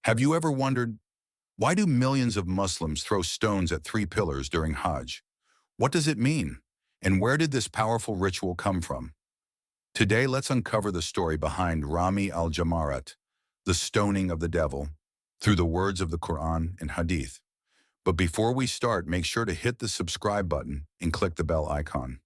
Have you ever wondered, why do millions of Muslims throw stones at three pillars during Hajj? What does it mean? And where did this powerful ritual come from? Today, let's uncover the story behind Rami al-Jamarat, the stoning of the devil, through the words of the Quran and Hadith. But before we start, make sure to hit the subscribe button and click the bell icon.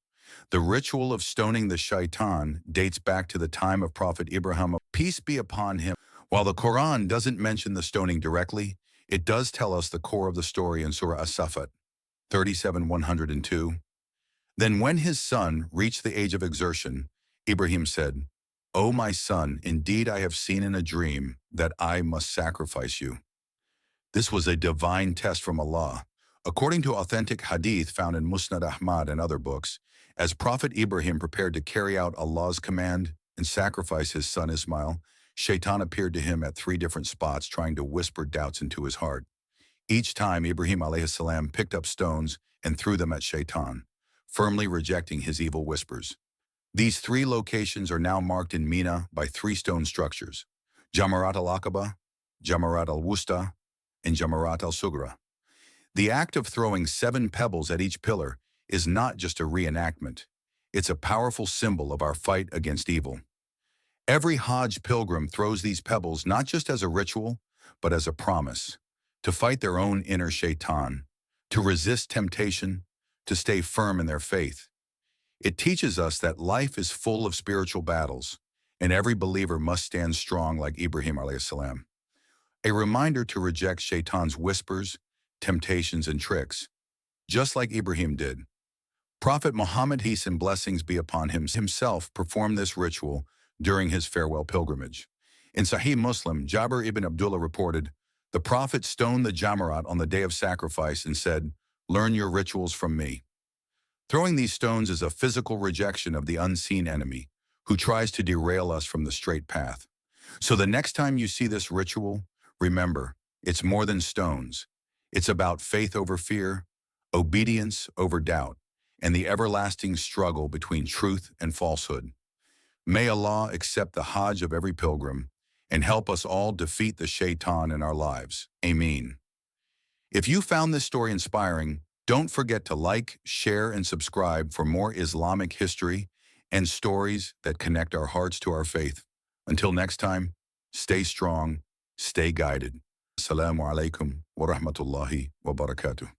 The ritual of stoning the Shaytan dates back to the time of Prophet Ibrahim, peace be upon him. While the Quran doesn't mention the stoning directly, it does tell us the core of the story in Surah As-Safat 37:102. Then when his son reached the age of exertion, Ibrahim said, "O my son, indeed I have seen in a dream that I must sacrifice you." This was a divine test from Allah. According to authentic hadith found in Musnad Ahmad and other books, as Prophet Ibrahim prepared to carry out Allah's command and sacrifice his son Ismail, Shaytan appeared to him at three different spots trying to whisper doubts into his heart. Each time Ibrahim alayhis salam picked up stones and threw them at Shaytan, firmly rejecting his evil whispers. These three locations are now marked in Mina by three stone structures: Jamarat al-Aqaba, Jamarat al-Wusta, and Jamarat al-Sugra. The act of throwing 7 pebbles at each pillar is not just a reenactment. It's a powerful symbol of our fight against evil. Every Hajj pilgrim throws these pebbles not just as a ritual, but as a promise to fight their own inner Shaytan, to resist temptation, to stay firm in their faith. It teaches us that life is full of spiritual battles, and every believer must stand strong like Ibrahim alayhis salam. A reminder to reject Shaytan's whispers, temptations, and tricks, just like Ibrahim did. Prophet Muhammad, peace and blessings be upon him, himself performed this ritual during his farewell pilgrimage. In Sahih Muslim, Jabir ibn Abdullah reported, "The Prophet stoned the Jamarat on the day of sacrifice and said, 'Learn your rituals from me.'" Throwing these stones is a physical rejection of the unseen enemy who tries to derail us from the straight path. So the next time you see this ritual, remember, it's more than stones. It's about faith over fear, obedience over doubt, and the everlasting struggle between truth and falsehood. May Allah accept the Hajj of every pilgrim and help us all defeat the Shaytan in our lives. Ameen. If you found this story inspiring, don't forget to like, share, and subscribe for more Islamic history and stories that connect our hearts to our faith. Until next time, stay strong, stay guided. Assalamu alaikum wa rahmatullahi wa barakatuh.